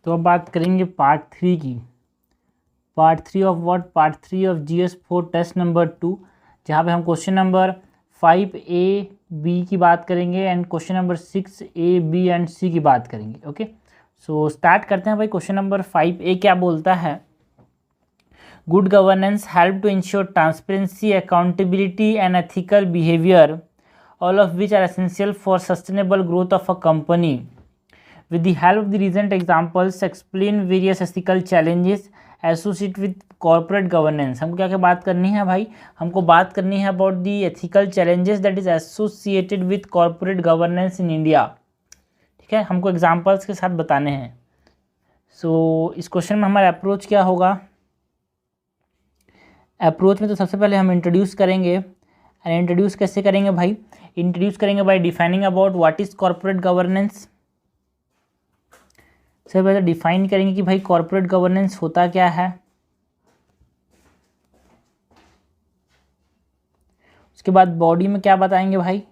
तो अब बात करेंगे पार्ट 3 की। Part 3 of what? Part 3 of GS4 test number 2, जहाँ पे हम क्वेश्चन नंबर 5A B की बात करेंगे and question number 6A B and C की बात करेंगे। ओके, सो स्टार्ट करते हैं भाई। क्वेश्चन नंबर 5A क्या बोलता है? Good governance help to ensure transparency, accountability and ethical behaviour, all of which are essential for sustainable growth of a company. With the help of the recent examples, explain various ethical challenges associated with corporate governance. हमको क्या क्या बात करनी है भाई? हमको बात करनी है about the ethical challenges that is associated with corporate governance in India. ठीक है, हमको एग्जाम्पल्स के साथ बताने हैं। सो इस क्वेश्चन में हमारा अप्रोच क्या होगा? अप्रोच में तो सबसे पहले हम इंट्रोड्यूस करेंगे। एंड इंट्रोड्यूस कैसे करेंगे भाई? इंट्रोड्यूस करेंगे bye defining about what is corporate governance. सबसे पहले डिफाइन करेंगे कि भाई कॉर्पोरेट गवर्नेंस होता क्या है। उसके बाद बॉडी में क्या बताएंगे भाई?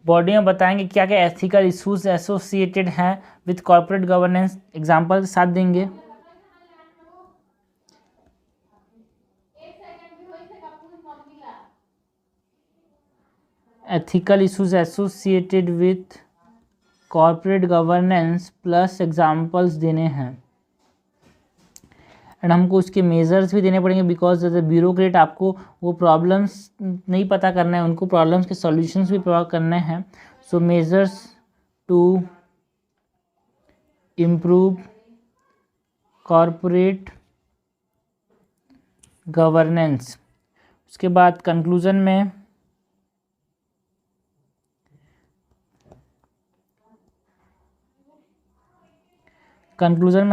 बॉडी में बताएंगे क्या क्या एथिकल इश्यूज एसोसिएटेड हैं विद कॉर्पोरेट गवर्नेंस, एग्जाम्पल के साथ देंगे। Ethical issues associated with corporate governance plus examples देने हैं। एंड हमको उसके मेजर्स भी देने पड़ेंगे, बिकॉज एज ए ब्यूरोक्रेट आपको वो प्रॉब्लम्स नहीं पता करना है, उनको प्रॉब्लम्स के सॉल्यूशंस भी पता करने हैं। So measures to improve corporate governance. उसके बाद कंक्लूजन में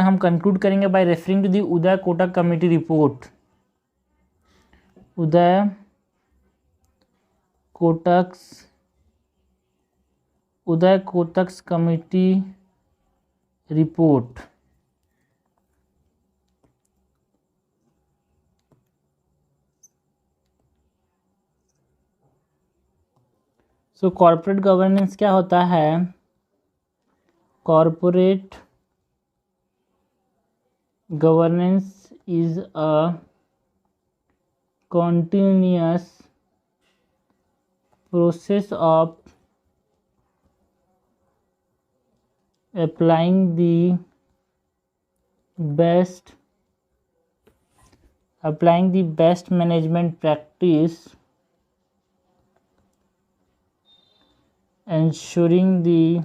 हम कंक्लूड करेंगे by referring to the Uday Kotak committee report. Uday Kotak's committee report. So corporate governance क्या होता है? Corporate governance is a continuous process of applying the best management practice, ensuring the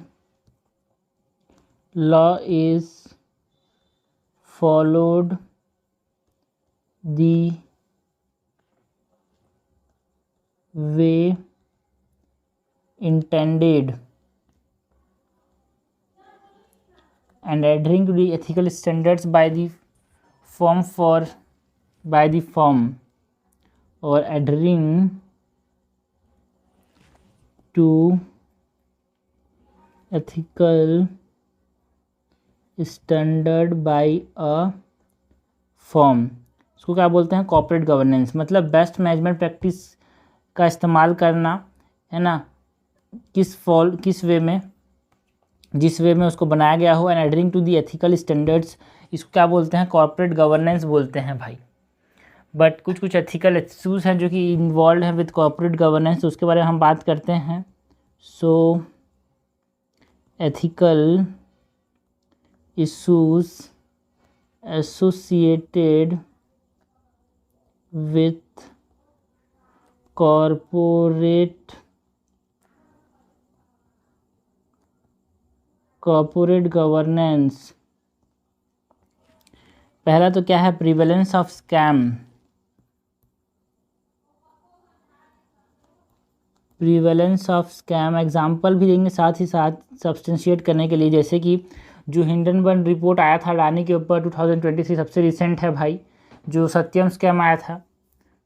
law is followed the way intended and adhering to the ethical standards by the firm or adhering to ethical standard by a firm. इसको क्या बोलते हैं? Corporate governance. मतलब best management practice का इस्तेमाल करना है ना, किस वे में, जिस वे में उसको बनाया गया हो, and adhering to the ethical standards. इसको क्या बोलते हैं? कॉर्पोरेट गवर्नेंस बोलते हैं भाई। बट कुछ एथिकल इश्यूज हैं जो कि इन्वॉल्व हैं विद कॉर्पोरेट गवर्नेंस, तो उसके बारे में हम बात करते हैं। सो ethical issues associated with corporate governance। पहला तो क्या है? Prevalence of scam. एग्जाम्पल भी देंगे साथ ही साथ सब्सटेंशिएट करने के लिए, जैसे कि जो हिंडनबर्ग रिपोर्ट आया था अडानी के ऊपर 2023, सबसे रिसेंट है भाई, जो सत्यम स्कैम आया था।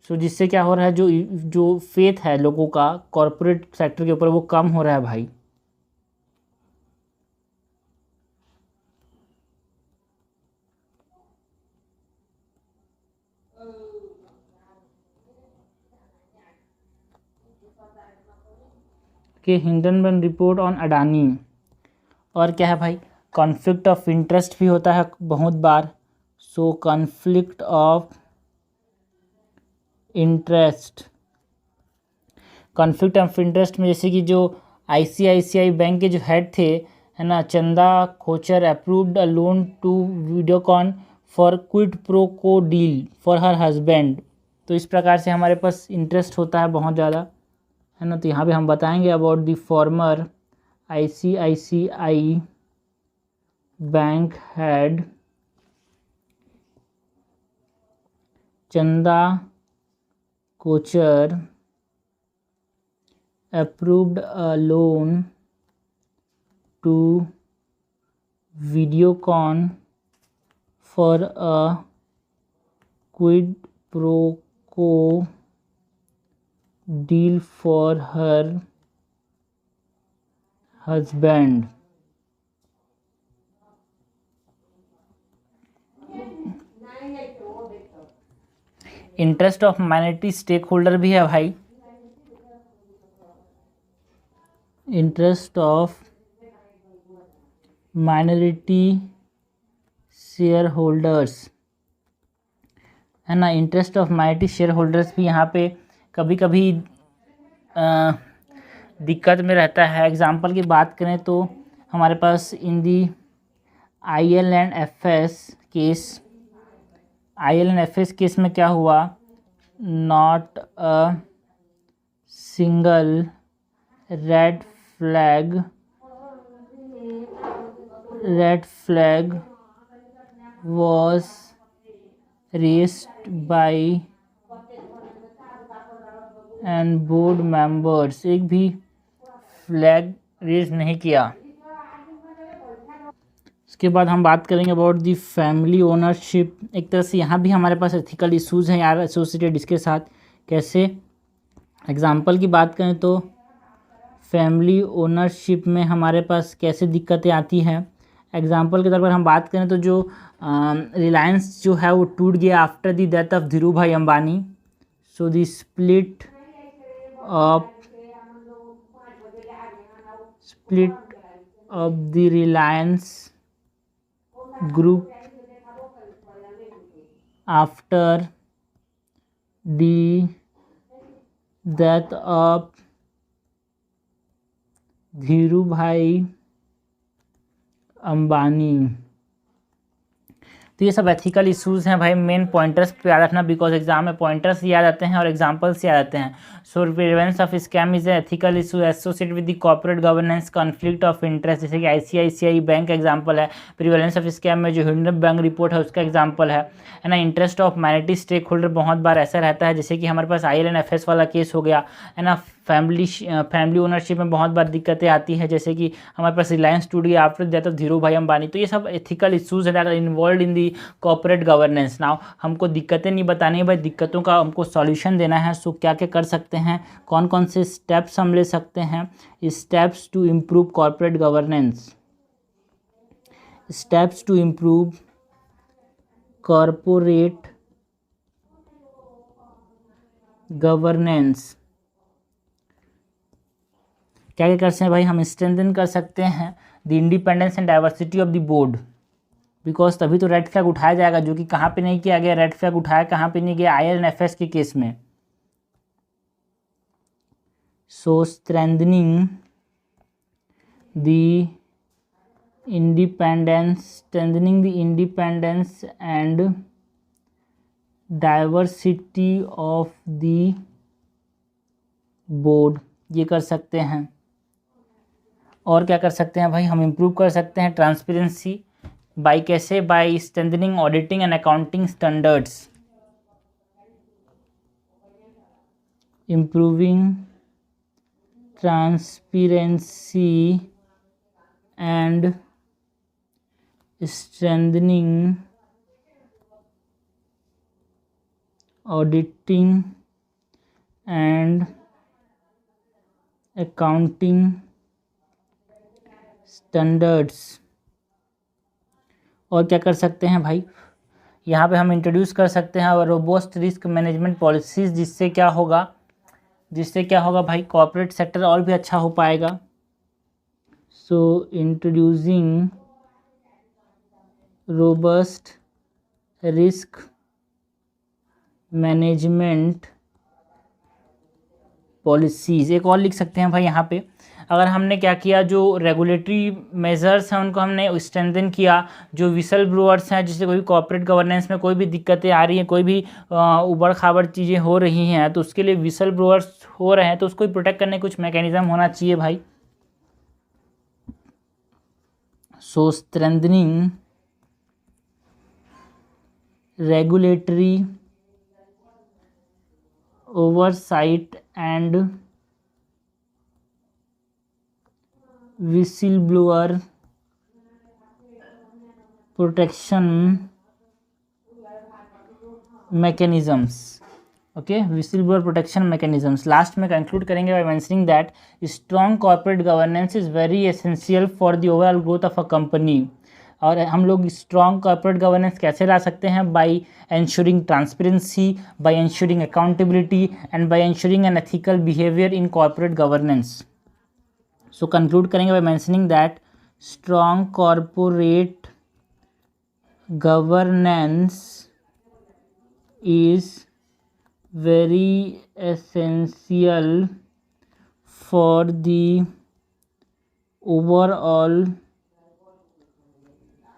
सो जिससे क्या हो रहा है, जो फेथ है लोगों का कॉर्पोरेट सेक्टर के ऊपर वो कम हो रहा है भाई। कि हिंडनबर्ग रिपोर्ट ऑन अडानी। और क्या है भाई? कॉन्फ्लिक्ट ऑफ इंटरेस्ट भी होता है बहुत बार। So conflict of interest, conflict of interest में जैसे कि जो आईसीआईसीआई बैंक के जो हेड थे है ना, Chanda Kochhar approved a loan to Videocon for quid pro quo deal for her husband. तो इस प्रकार से हमारे पास इंटरेस्ट होता है बहुत ज़्यादा, है ना। तो यहाँ पे हम बताएंगे about the former ICICI bank head Chanda Kochhar approved a loan to Videocon for a quid pro quo deal for her husband। Interest of minority stakeholder भी है भाई, interest of minority shareholders, है ना। Interest of minority shareholders भी यहाँ पे कभी कभी दिक्कत में रहता है। एग्जांपल की बात करें तो हमारे पास इन दी IL&FS केस, IL&FS केस में क्या हुआ, not a single red flag was raised by and board members, एक भी फ्लैग रेज नहीं किया। उसके बाद हम बात करेंगे अबाउट दी फैमिली ओनरशिप। एक तरह से यहाँ भी हमारे पास एथिकल इश्यूज हैं यार एसोसिएटेड इसके साथ। कैसे, एग्जांपल की बात करें तो फैमिली ओनरशिप में हमारे पास कैसे दिक्कतें आती हैं। एग्जांपल के तौर पर हम बात करें तो जो रिलायंस जो है वो टूट गया after the death of Dhiru bhai Ambani. So the split of the Reliance group after the death of Dhiru bhai Ambani. तो ये सब एथिकल इश्यूज हैं भाई, मेन पॉइंटर्स पे याद रखना, बिकॉज एग्जाम में पॉइंटर्स याद आते हैं और एग्जांपल्स याद आते हैं। So prevalence of scam is ethical issue associated with the corporate governance, conflict of interest, जैसे कि आईसीआईसीआई बैंक एग्जांपल है। प्रिवेलेंस ऑफ स्कैम में जो हिंडन बैंक रिपोर्ट है उसका एग्जांपल है ना। Interest of minority stakeholder बहुत बार ऐसा रहता है, जैसे कि हमारे पास IL&FS वाला केस हो गया, है ना। फैमिली ओनरशिप में बहुत बार दिक्कतें आती है, जैसे कि हमारे पास रिलायंस टूट गया after death of Dhiru bhai Ambani. तो ये सब एथिकल इश्यूज है that are involve in the corporate governance. Now हमको दिक्कतें नहीं बतानी है भाई, दिक्कतों का हमको सॉल्यूशन देना है। सो क्या क्या कर सकते हैं, कौन कौन से स्टेप्स हम ले सकते हैं, steps to improve corporate governance, steps to improve corporate governance. क्या क्या कर सकते हैं भाई, हम स्ट्रेंथन कर सकते हैं the independence and diversity of the board, because तभी तो रेड फ्लैग उठाया जाएगा, जो कि कहाँ पे नहीं किया गया। रेड फ्लैग उठाया कहाँ पे नहीं गया, IL&FS के केस में। So strengthening the independence and diversity of the board, ये कर सकते हैं। और क्या कर सकते हैं भाई, हम इम्प्रूव कर सकते हैं ट्रांसपेरेंसी बाय कैसे, by strengthening auditing and accounting standards, improving transparency and strengthening auditing and accounting standards. और क्या कर सकते हैं भाई, यहाँ पे हम इंट्रोड्यूस कर सकते हैं रोबस्ट रिस्क मैनेजमेंट पॉलिसीज़, जिससे क्या होगा भाई, कॉर्पोरेट सेक्टर और भी अच्छा हो पाएगा। सो introducing robust risk management policies. एक और लिख सकते हैं भाई यहाँ पे, अगर हमने क्या किया, जो रेगुलेटरी मेजर्स हैं उनको हमने स्ट्रेंथन किया, जो विसल ब्लोअर्स हैं, जिससे कोई कॉर्पोरेट गवर्नेंस में कोई भी दिक्कतें आ रही हैं, कोई भी उबड़ खाबड़ चीज़ें हो रही हैं, तो उसके लिए विसल ब्लोअर्स हो रहे हैं तो उसको प्रोटेक्ट करने कुछ मैकेनिज्म होना चाहिए भाई। So strengthening regulatory oversight and whistleblower protection mechanisms। Okay, whistleblower protection mechanisms। Last में कंक्लूड करेंगे by mentioning that strong corporate governance is very essential for the overall growth of a company. और हम लोग strong corporate governance कैसे ला सकते हैं? By ensuring transparency, by ensuring accountability, and by ensuring an ethical behavior in corporate governance। So conclude करेंगे by mentioning that strong corporate governance is very essential for the overall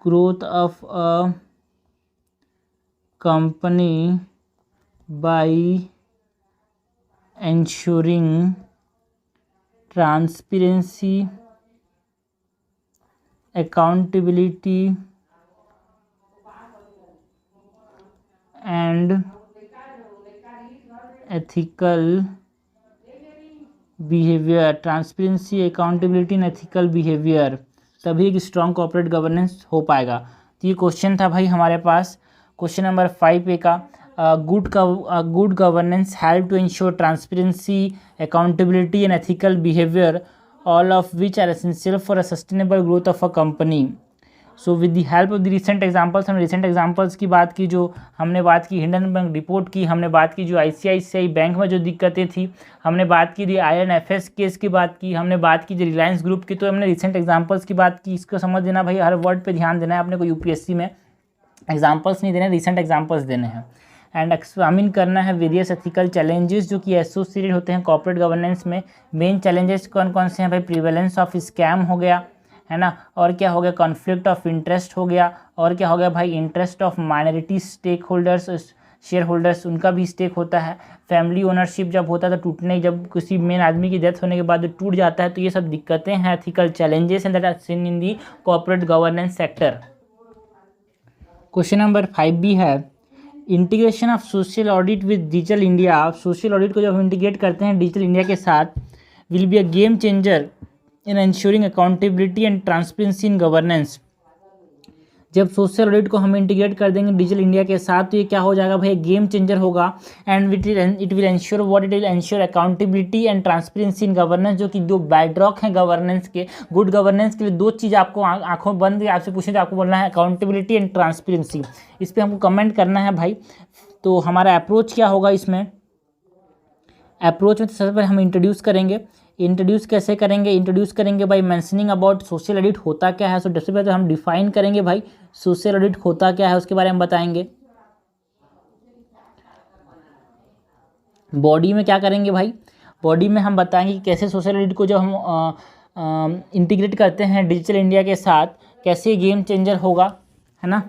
growth of a company by ensuring transparency, accountability, and ethical behavior। Transparency, accountability and ethical behaviour, तभी एक strong corporate governance हो पाएगा। तो ये question था भाई हमारे पास क्वेश्चन नंबर 5A का। Good governance help to ensure transparency, accountability and ethical behaviour, all of which are essential for a sustainable growth of a company. So with the help of the recent examples, हमने recent examples की बात की, जो हमने बात की Hindenburg report की, हमने बात की जो आईसीआईसीआई बैंक में जो दिक्कतें थी, हमने बात की दी INFS केस की बात की, हमने बात की जो रिलायंस ग्रुप की। तो हमने रिसेंट एग्जांपल्स की बात की, इसको समझ देना भाई, हर वर्ड पे ध्यान देना है आपने को। यूपीएससी में एग्जाम्पल्स नहीं देने, रिसेंट एग्जाम्पल्स देने हैं। एंड एक्सामिन करना है वेरियस एथिकल चैलेंजेस जो कि एसोसिएटेड होते हैं कॉर्पोरेट गवर्नेंस में। मेन चैलेंजेस कौन कौन से हैं भाई? प्रिवेलेंस ऑफ स्कैम हो गया, है ना, और क्या हो गया? कॉन्फ्लिक्ट ऑफ इंटरेस्ट हो गया, और क्या हो गया भाई? Interest of minority stakeholders, shareholders, उनका भी स्टेक होता है। फैमिली ओनरशिप जब होता है तो टूटने, जब किसी मेन आदमी की डेथ होने के बाद टूट जाता है, तो ये सब दिक्कतें हैं, ethical challenges and that are seen in the corporate governance sector. Question number 5B है integration of social audit with digital India. Social audit को जब हम इंटीग्रेट करते हैं डिजिटल इंडिया के साथ, will be a game changer in ensuring accountability and transparency in governance। जब social audit को हम इंटीग्रेट कर देंगे डिजिटल इंडिया के साथ, तो ये क्या हो जाएगा भाई? गेम चेंजर होगा। And it will ensure what? It will ensure accountability and transparency in governance, जो कि दो बैकड्रॉक हैं गवर्नेंस के। गुड गवर्नेंस के लिए दो चीज़ आपको आंखों बंद आपसे पूछे तो आपको बोलना है अकाउंटेबिलिटी एंड ट्रांसपेरेंसी। इस पर हमको कमेंट करना है भाई। तो हमारा अप्रोच क्या होगा इसमें? अप्रोच में तो सबसे पहले हम इंट्रोड्यूस करेंगे। इंट्रोड्यूस कैसे करेंगे? इंट्रोड्यूस करेंगे भाई मेंशनिंग अबाउट सोशल ऑडिट होता क्या है। सो सबसे पहले तो हम डिफाइन करेंगे भाई सोशल ऑडिट होता क्या है, उसके बारे में बताएंगे। बॉडी में क्या करेंगे भाई? बॉडी में हम बताएंगे कि कैसे सोशल ऑडिट को जब हम इंटीग्रेट करते हैं डिजिटल इंडिया के साथ, कैसे गेम चेंजर होगा, है ना।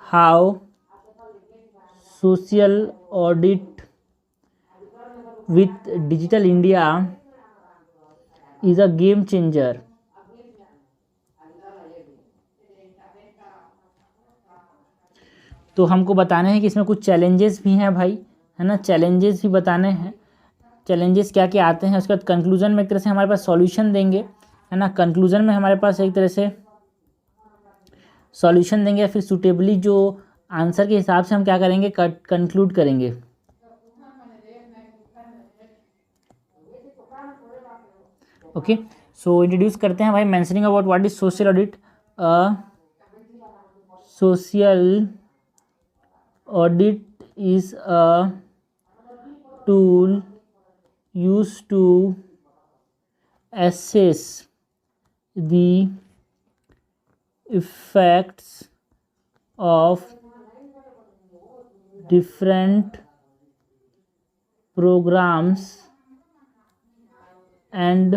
How social audit with digital India is a game changer. तो हमको बताना है कि इसमें कुछ चैलेंजेस भी हैं भाई, है ना, चैलेंजेस भी बताने हैं। चैलेंजेस क्या क्या आते हैं, उसके बाद कंक्लूजन में एक तरह से हमारे पास सॉल्यूशन देंगे, है ना। कंक्लूजन में हमारे पास एक तरह से सॉल्यूशन देंगे, फिर सूटेबली जो आंसर के हिसाब से हम क्या करेंगे? कंक्लूड करेंगे। ओके, सो इंट्रोड्यूस करते हैं भाई mentioning about what is social audit. Social audit is a tool used to assess the effects of different programs and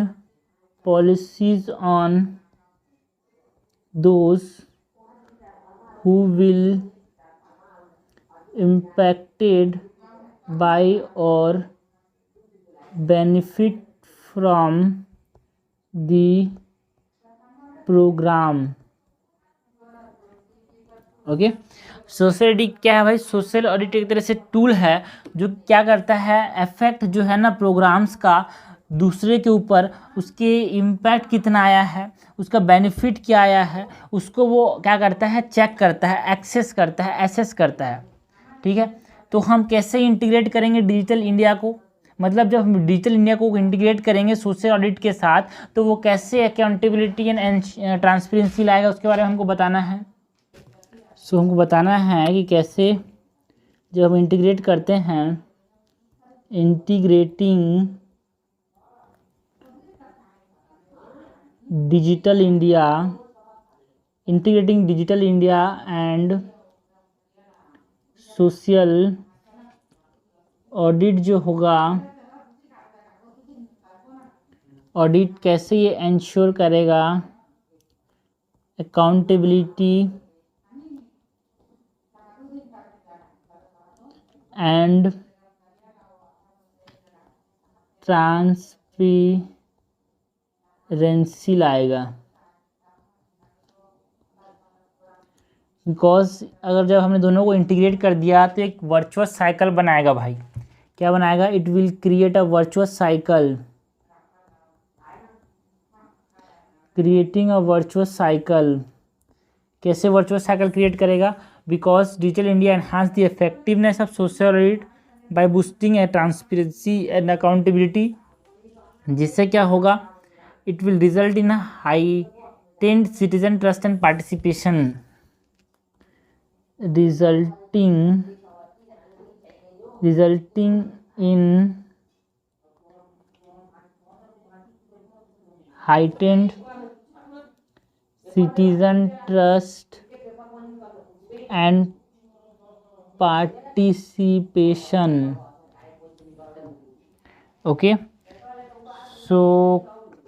policies on those who will impacted by or benefit from the program। Okay, social audit क्या है भाई? Social audit एक तरह से tool है जो क्या करता है, इफेक्ट जो है ना प्रोग्राम्स का दूसरे के ऊपर, उसके इम्पैक्ट कितना आया है, उसका बेनिफिट क्या आया है, उसको वो क्या करता है, चेक करता है, एक्सेस करता है, एसेस करता है। ठीक है, तो हम कैसे इंटीग्रेट करेंगे डिजिटल इंडिया को, मतलब जब हम डिजिटल इंडिया को इंटीग्रेट करेंगे सोशल ऑडिट के साथ, तो वो कैसे अकाउंटेबिलिटी एंड ट्रांसपेरेंसी लाएगा, उसके बारे में हमको बताना है। सो हमको बताना है कि कैसे जब हम इंटीग्रेट करते हैं, integrating digital India and social audit जो होगा, ऑडिट कैसे ये इंश्योर करेगा अकाउंटेबिलिटी एंड ट्रांसपेरेंसी लाएगा। बिकॉज अगर जब हमने दोनों को इंटीग्रेट कर दिया तो एक वर्चुअस साइकिल बनाएगा भाई। क्या बनाएगा? It will create a virtuous cycle, creating a virtuous cycle. कैसे वर्चुअस साइकिल क्रिएट करेगा? Because digital India enhance the effectiveness of social audit bye boosting A transparency and accountability. जिससे क्या होगा? It will result in heightened citizen trust and participation, resulting in heightened citizen trust and participation। Okay, so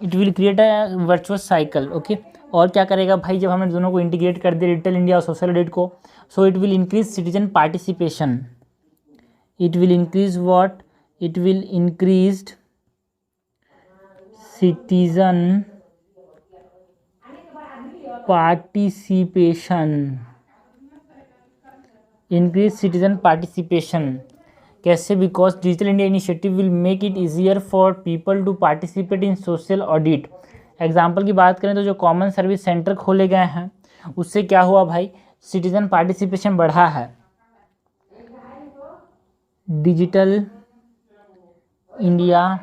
it will create a virtuous cycle. Okay, और क्या करेगा भाई जब हमने दोनों को इंटीग्रेट कर दिया डिजिटल इंडिया और सोशल ऑडिट को? So it will increase citizen participation. It will increase what? It will increased citizen participation. Increase citizen participation कैसे? Because digital India initiative will make it easier for people to participate in social audit. Example की बात करें तो जो common service centre खोले गए हैं उससे क्या हुआ भाई? सिटीजन पार्टिसिपेशन बढ़ा है। Digital India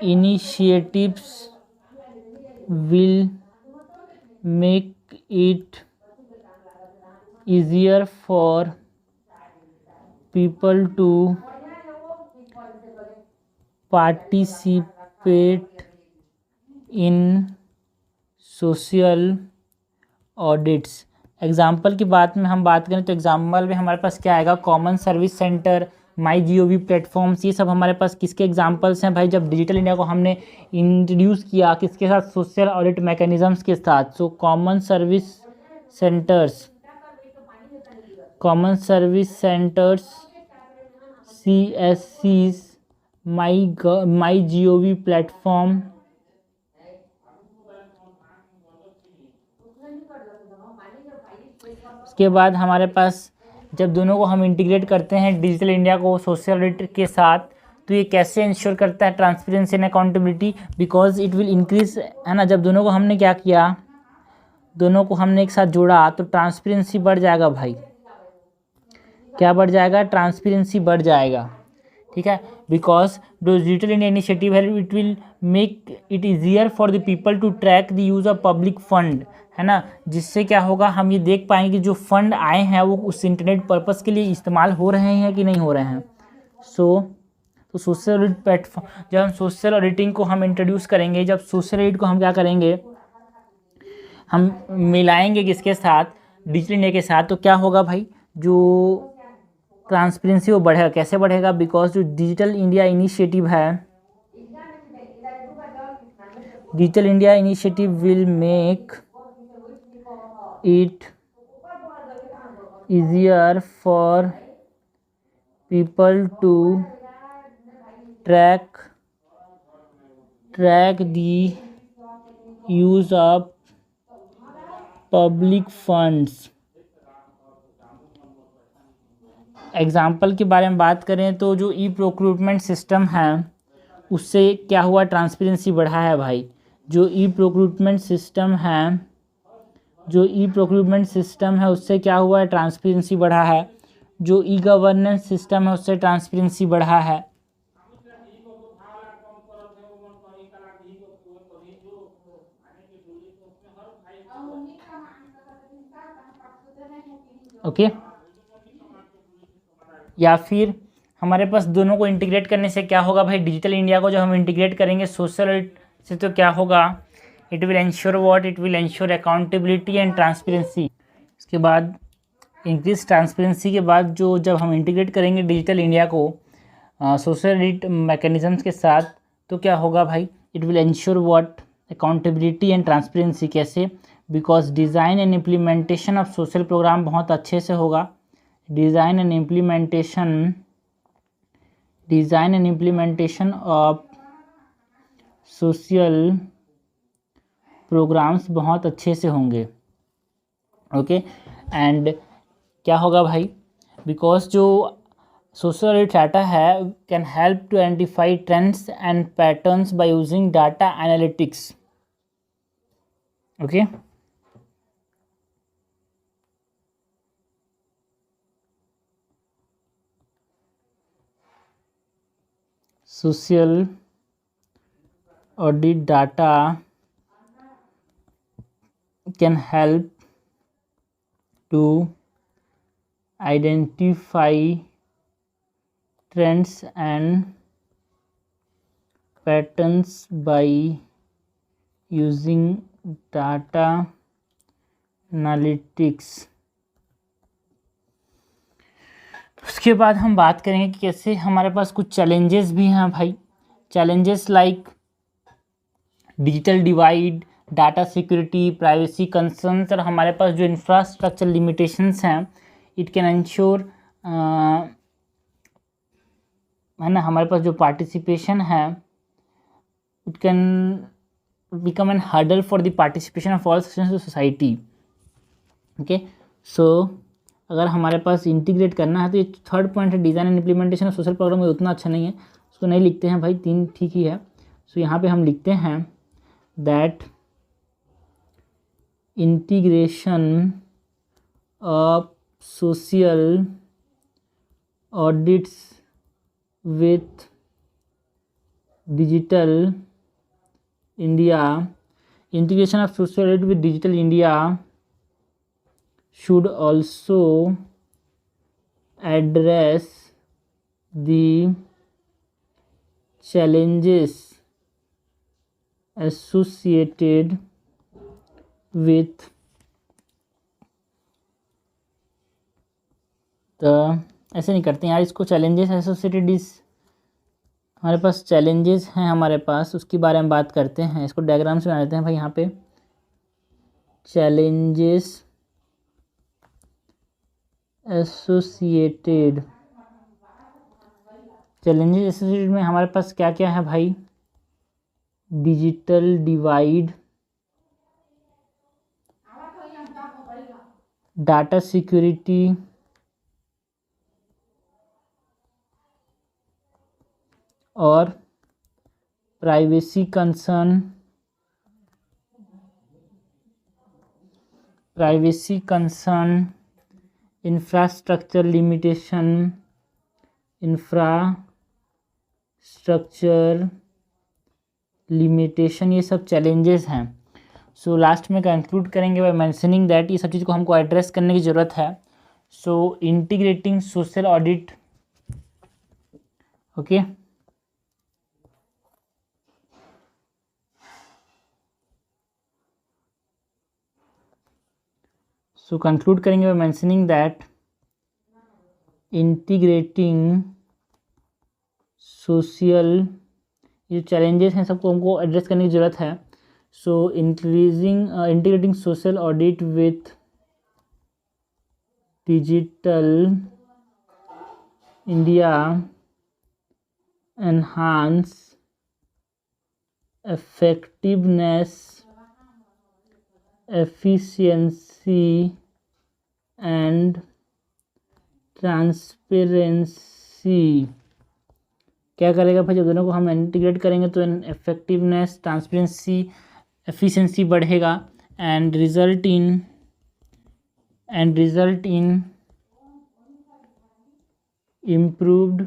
initiatives will make it easier for people to participate in social audits। Example की बात में हम बात करें तो एग्जाम्पल में हमारे पास क्या आएगा? Common service centre, MyGov platforms, ये सब हमारे पास किसके एग्जाम्पल्स हैं भाई? जब डिजिटल इंडिया को हमने इंट्रोड्यूस किया किसके साथ? सोशल ऑडिट मैकेनिज्म्स के साथ। So common service centres, common service centres, CSCs, MyGov platform, उसके बाद हमारे पास जब दोनों को हम इंटीग्रेट करते हैं डिजिटल इंडिया को सोशल ऑडिट के साथ, तो ये कैसे इंश्योर करता है transparency and accountability? Because it will increase, है ना। जब दोनों को हमने क्या किया, दोनों को हमने एक साथ जोड़ा तो ट्रांसपेरेंसी बढ़ जाएगा भाई। क्या बढ़ जाएगा? ट्रांसपेरेंसी बढ़ जाएगा। ठीक है, बिकॉज जो डिजिटल इंडिया इनिशिएटिव है it will make it easier for the people to track the use of public fund, है ना। जिससे क्या होगा? हम ये देख पाएंगे कि जो फंड आए हैं वो उस इंटरनेट पर्पज़ के लिए इस्तेमाल हो रहे हैं कि नहीं हो रहे हैं। तो सोशल ऑडिट प्लेटफॉर्म, जब हम सोशल ऑडिटिंग को हम इंट्रोड्यूस करेंगे, जब सोशल ऑडिट को हम क्या करेंगे, हम मिलाएंगे किसके साथ, डिजिटल इंडिया के साथ, तो क्या होगा भाई, जो ट्रांसपेरेंसी वो बढ़ेगा। कैसे बढ़ेगा, बिकॉज जो डिजिटल इंडिया इनिशिएटिव है, digital India initiative will make it easier for people to track the use of public funds। Example के बारे में बात करें तो जो ई प्रोक्यूरमेंट सिस्टम है उससे क्या हुआ, ट्रांसपेरेंसी बढ़ा है भाई। जो ई प्रोक्यूरमेंट सिस्टम है, जो ई प्रोक्यूरमेंट सिस्टम है उससे क्या हुआ है, ट्रांसपेरेंसी बढ़ा है। जो ई गवर्नेंस सिस्टम है उससे ट्रांसपेरेंसी बढ़ा है। ओके, या फिर हमारे पास दोनों को इंटीग्रेट करने से क्या होगा भाई, डिजिटल इंडिया को जब हम इंटीग्रेट करेंगे सोशल से तो क्या होगा, it will ensure what, it will ensure accountability and transparency. इसके बाद इंक्रीज ट्रांसपेरेंसी के बाद जो जब हम इंटीग्रेट करेंगे डिजिटल इंडिया को सोशल ऑडिट मैकेनिज्म्स के साथ तो क्या होगा भाई, it will ensure what, accountability and transparency. कैसे, because design and implementation of social program बहुत अच्छे से होगा। Design and implementation of social programs बहुत अच्छे से होंगे। ओके, एंड क्या होगा भाई, बिकॉज जो सोशल डाटा है can help to identify trends and patterns by using data analytics. Okay, social audit data can help to identify trends and patterns by using data analytics। उसके बाद हम बात करेंगे कि कैसे हमारे पास कुछ चैलेंजेस भी हैं भाई। Challenges like digital divide, data security, privacy concerns, और हमारे पास जो इंफ्रास्ट्रक्चर लिमिटेशंस हैं, इट कैन इंश्योर है ना, हमारे पास जो पार्टिसिपेशन है it can become an hurdle for the participation of all sections of society. Okay, so अगर हमारे पास इंटीग्रेट करना है तो ये थर्ड पॉइंट है, design and implementation of social program, उतना अच्छा नहीं है, उसको नहीं लिखते हैं भाई, 3 ठीक ही है। सो यहाँ पे हम लिखते हैं that integration of social audits with digital India, integration of social audit with digital India should also address the challenges associated with the, ऐसे नहीं करते यार इसको, challenges associated is, हमारे पास चैलेंजेस हैं हमारे पास, उसके बारे में बात करते हैं। इसको डायग्राम से बना लेते हैं भाई, यहाँ पे चैलेंजेस एसोसिएटेड, चैलेंजेस एसोसिएटेड में हमारे पास क्या क्या है भाई, डिजिटल डिवाइड, डाटा सिक्योरिटी, और प्राइवेसी कंसर्न, इंफ्रास्ट्रक्चर लिमिटेशन, ये सब चैलेंजेस हैं। सो लास्ट में कंक्लूड करेंगे बाय मेंशनिंग दैट ये सब चीज़ को हमको एड्रेस करने की ज़रूरत है। So integrating social audit, okay, so conclude करेंगे by mentioning that integrating social, ये चैलेंजेस हैं सबको हमको एड्रेस करने की ज़रूरत है. So integrating social audit with digital India enhance effectiveness, efficiency and transparency. क्या करेगा भाई, जब दोनों को हम इंटीग्रेट करेंगे तो इफेक्टिवनेस, ट्रांसपेरेंसी, एफिशिएंसी बढ़ेगा and result in improved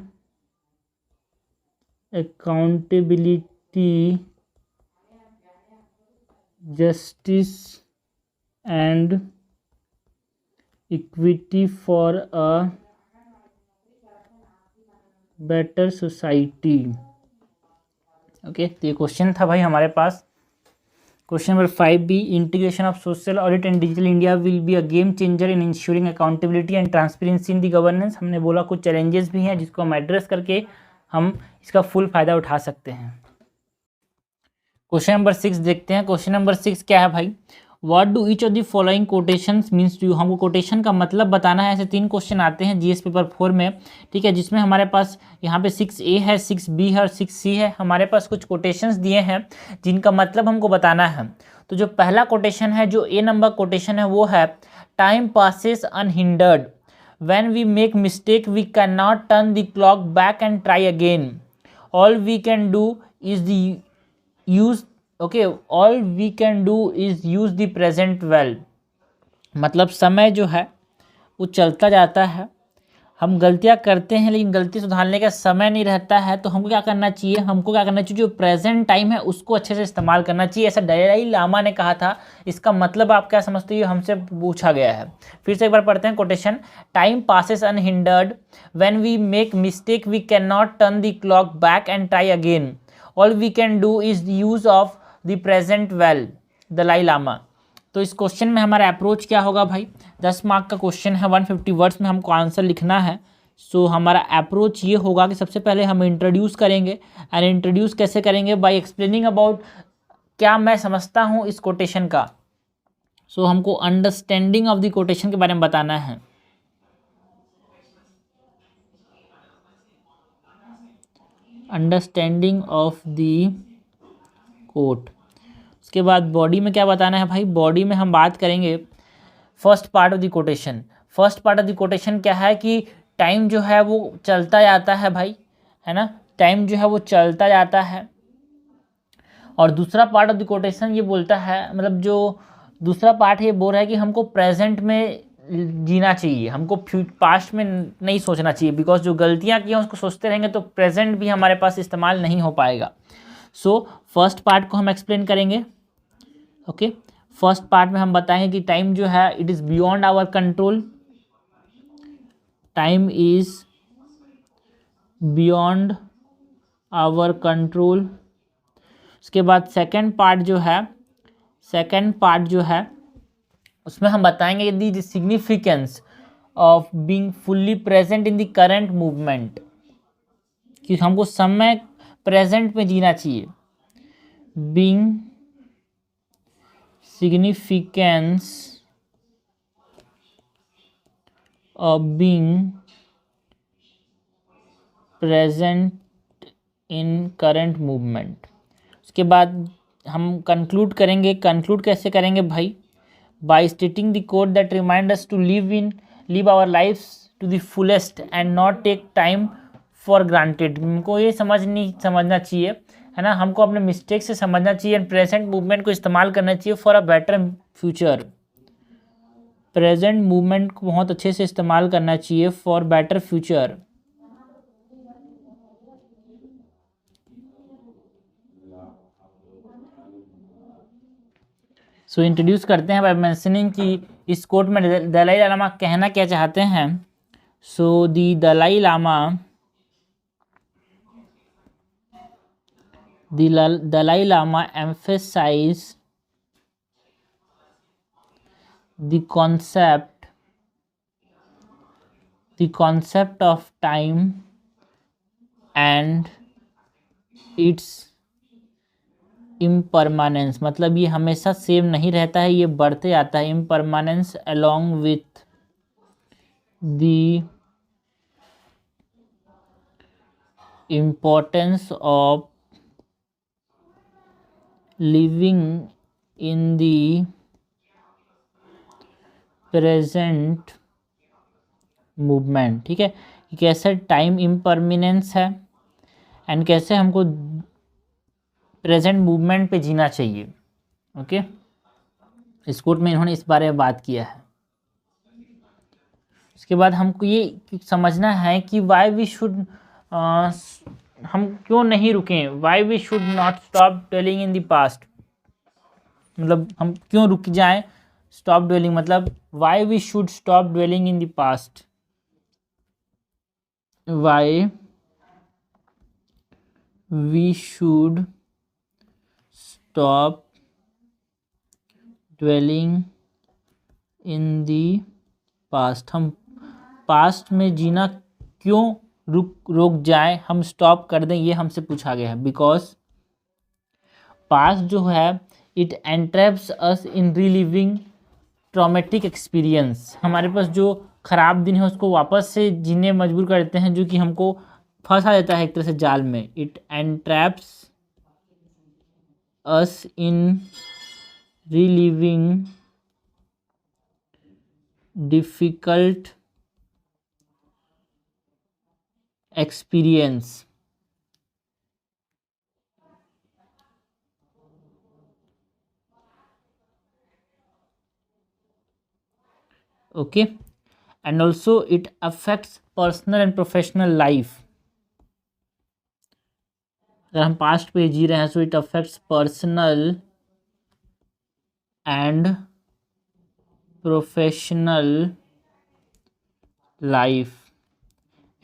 accountability, justice and equity for a better society. Okay, तो ये क्वेश्चन था भाई हमारे पास. Question number 5B, integration of social audit and digital India will be a game changer in ensuring accountability and transparency in the governance. हमने बोला कुछ challenges भी हैं जिसको हम एड्रेस करके हम इसका फुल फायदा उठा सकते हैं. क्वेश्चन नंबर 6 देखते हैं. क्वेश्चन नंबर 6 क्या है भाई, what do each of the following quotations means to you. हमको कोटेशन का मतलब बताना है. ऐसे 3 क्वेश्चन आते हैं जीएस पेपर 4 में, ठीक है, जिसमें हमारे पास यहाँ पे 6A है, 6B है और 6C है. हमारे पास कुछ कोटेशंस दिए हैं जिनका मतलब हमको बताना है. तो जो पहला कोटेशन है, जो A नंबर कोटेशन है, वो है time passes unhindered, when we make mistake we can not turn the clock back and try again, all we can do is the use, okay, all we can do is use the present well. मतलब समय जो है वो चलता जाता है, हम गलतियां करते हैं लेकिन गलती सुधारने का समय नहीं रहता है. तो हमको क्या करना चाहिए, जो प्रेजेंट टाइम है उसको अच्छे से इस्तेमाल करना चाहिए. ऐसा दलाई लामा ने कहा था. इसका मतलब आप क्या समझते हो, हमसे पूछा गया है. फिर से एक बार पढ़ते हैं quotation. Time passes unhindered, when we make mistake we can not turn the clock back and try again, all we can do is use of the present well, Dalai Lama. तो इस क्वेश्चन में हमारा approach क्या होगा भाई, 10 mark का question है, 150 words में हमको आंसर लिखना है. सो हमारा अप्रोच ये होगा कि सबसे पहले हम इंट्रोड्यूस करेंगे. एंड इंट्रोड्यूस कैसे करेंगे, बाय एक्सप्लेनिंग अबाउट क्या मैं समझता हूँ इस कोटेशन का. सो हमको अंडरस्टैंडिंग ऑफ द कोटेशन के बारे में बताना है. Understanding of the quote. उसके बाद बॉडी में क्या बताना है भाई, बॉडी में हम बात करेंगे first part of the quotation. First part of the quotation क्या है कि टाइम जो है वो चलता जाता है भाई, है ना, टाइम जो है वो चलता जाता है. और दूसरा पार्ट ऑफ द कोटेशन ये बोलता है, मतलब जो दूसरा पार्ट है ये बोल रहा है कि हमको प्रेजेंट में जीना चाहिए, हमको पास्ट में नहीं सोचना चाहिए. बिकॉज जो गलतियाँ की हैं उसको सोचते रहेंगे तो प्रेजेंट भी हमारे पास इस्तेमाल नहीं हो पाएगा. सो फर्स्ट पार्ट को हम एक्सप्लेन करेंगे. ओके, फर्स्ट पार्ट में हम बताएंगे कि टाइम जो है it is beyond our control, time is beyond our control. उसके बाद सेकंड पार्ट जो है उसमें हम बताएंगे the significance of being fully present in the current movement, कि हमको समय प्रेजेंट में जीना चाहिए. Being significance of being present in current movement. उसके बाद हम कंक्लूड करेंगे. कंक्लूड कैसे करेंगे भाई, by stating the code that remind us to live our lifes to the fullest and not take time for granted. हमको ये समझना चाहिए, है ना, हमको अपने मिस्टेक से समझना चाहिए एंड प्रेजेंट मूवमेंट को इस्तेमाल करना चाहिए for a better future. Present movement को बहुत अच्छे से इस्तेमाल करना चाहिए for better future. So introduce करते हैं बाय मेंशनिंग कि इस कोट में दलाई लामा कहना क्या चाहते हैं. सो दी Dalai Lama Dalai Lama emphasized the concept of time and its impermanence, मतलब ये हमेशा सेम नहीं रहता है, ये बढ़ते आता है. impermanence along with the importance of living in the present movement. ठीक है, कि कैसे टाइम इम्परमिनेंस है एंड कैसे हमको प्रेजेंट मूवमेंट पे जीना चाहिए. ओके, इस कोट में इन्होंने इस बारे में बात किया है. उसके बाद हमको ये समझना है कि वाई वी शुड, हम क्यों नहीं रुकें, why we should not stop dwelling in the past, मतलब हम क्यों रुक जाएं. स्टॉप ड्वेलिंग मतलब why we should stop dwelling in the past, why we should stop dwelling in the past. हम पास्ट में जीना क्यों रोक जाए, हम स्टॉप कर दें, ये हमसे पूछा गया है. बिकॉज पास्ट जो है it entraps us in reliving traumatic experience. हमारे पास जो खराब दिन है उसको वापस से जीने मजबूर कर देते हैं, जो कि हमको फंसा देता है एक तरह से जाल में. It entraps us in reliving difficult experience. Okay, and also it affects personal and professional life. अगर हम पास्ट पे जी रहे हैं so it affects personal and professional life.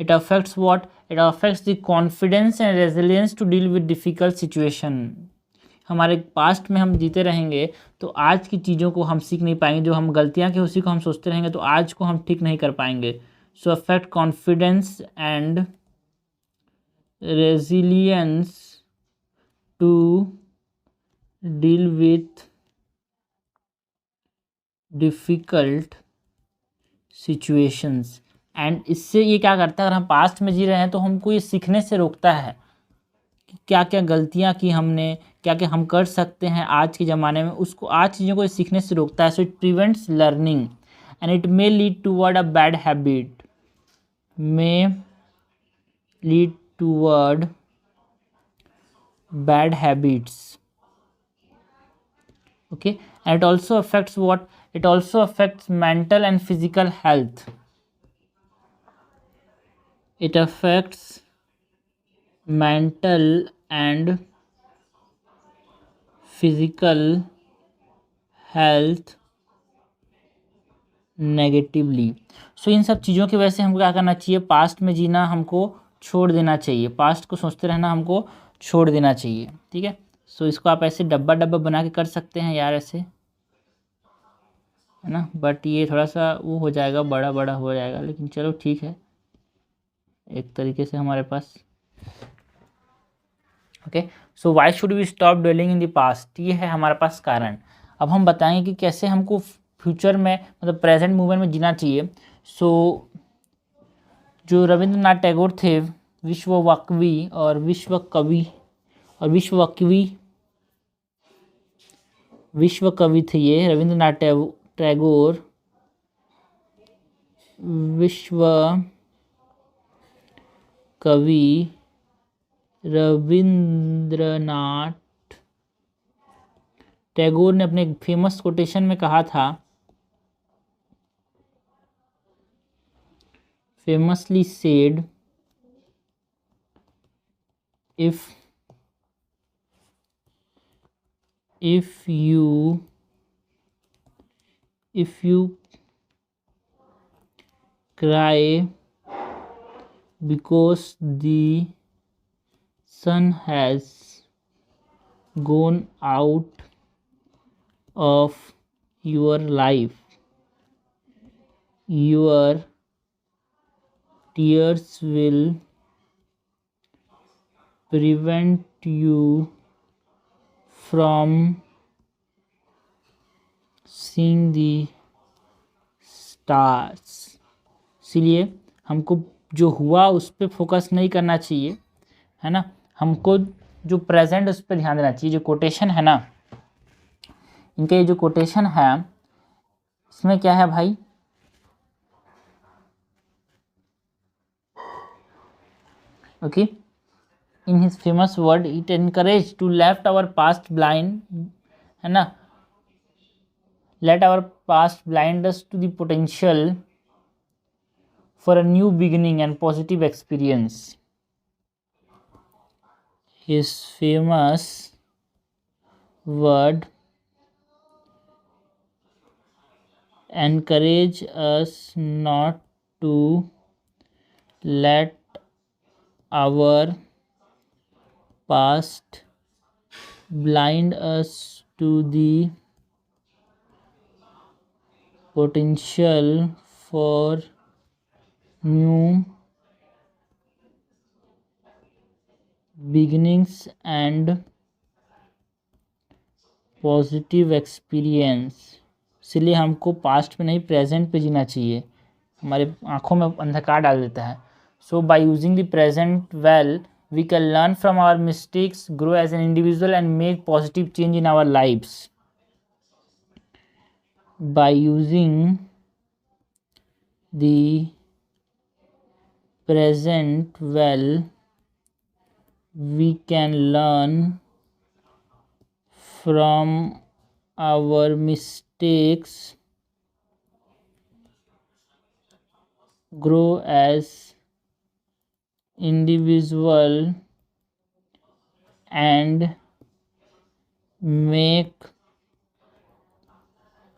It affects what? It affects the confidence and resilience to deal with difficult situation. हमारे past में हम जीते रहेंगे तो आज की चीज़ों को हम सीख नहीं पाएंगे, जो हम गलतियां की उसी को हम सोचते रहेंगे तो आज को हम ठीक नहीं कर पाएंगे. So affect confidence and resilience to deal with difficult situations. And इससे ये क्या करता है, अगर हम पास्ट में जी रहे हैं तो हमको ये सीखने से रोकता है कि क्या क्या गलतियां की हमने, क्या क्या हम कर सकते हैं आज के ज़माने में, उसको आज चीज़ों को सीखने से रोकता है. So it prevents learning and it may lead toward a bad habit, may lead toward bad habits. Okay, and it also affects what, it also affects mental and physical health. It affects mental and physical health negatively. सो इन सब चीज़ों की वजह से हमको क्या करना चाहिए, past में जीना हमको छोड़ देना चाहिए, पास्ट को सोचते रहना हमको छोड़ देना चाहिए. ठीक है, सो इसको आप ऐसे डब्बा डब्बा बना के कर सकते हैं यार, ऐसे है ना, बट ये थोड़ा सा वो हो जाएगा, बड़ा बड़ा हो जाएगा, लेकिन चलो ठीक है एक तरीके से हमारे पास. Okay, so why should we stop dwelling in the past, ये है हमारे पास कारण. अब हम बताएंगे कि कैसे हमको फ्यूचर में मतलब प्रेजेंट मूवमेंट में जीना चाहिए. सो जो रविंद्रनाथ टैगोर थे, विश्व कवि थे ये रविंद्रनाथ टैगोर, विश्व कवि रविंद्रनाथ टैगोर ने अपने एक फेमस कोटेशन में कहा था, famously said, if you cry because the sun has gone out of your life, your tears will prevent you from seeing the stars। इसीलिए हमको जो हुआ उस पर फोकस नहीं करना चाहिए, है ना, हमको जो प्रेजेंट उस पर ध्यान देना चाहिए। जो कोटेशन है ना, इनके ये जो कोटेशन है इसमें क्या है भाई, okay, in his famous word it encourage to left our past blind, है ना, let our past blind us to the potential for a new beginning and positive experience। His famous word encourage us not to let our past blind us to the potential for new beginnings and positive experience. इसलिए हमको past में नहीं present पे जीना चाहिए, हमारे आँखों में अंधकार डाल देता है। So by using the present well we can learn from our mistakes, grow as an individual and make positive change in our lives. By using the present well we can learn from our mistakes, grow as individual and make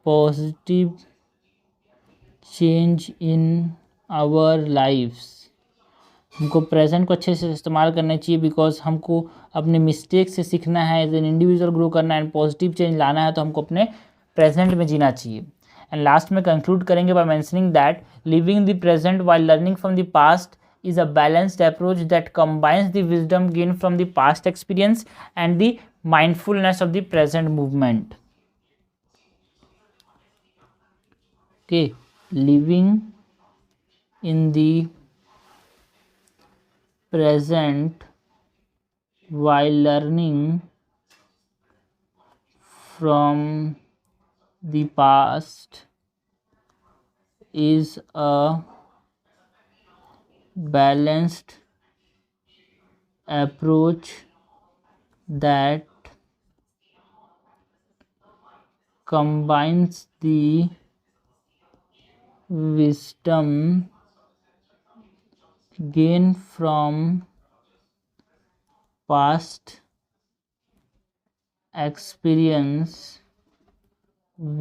positive change in our lives। हमको present को अच्छे से इस्तेमाल करना चाहिए because हमको अपने mistake से सीखना है, एज एन इंडिविजुअल ग्रो करना है एंड पॉजिटिव चेंज लाना है, तो हमको अपने प्रेजेंट में जीना चाहिए। एंड लास्ट में कंक्लूड करेंगे by mentioning that living the present while learning from the past is a balanced approach that combines the wisdom gained from the past experience and the mindfulness of the present movement। Okay, living in the present while learning from the past is a balanced approach that combines the wisdom gained from past experience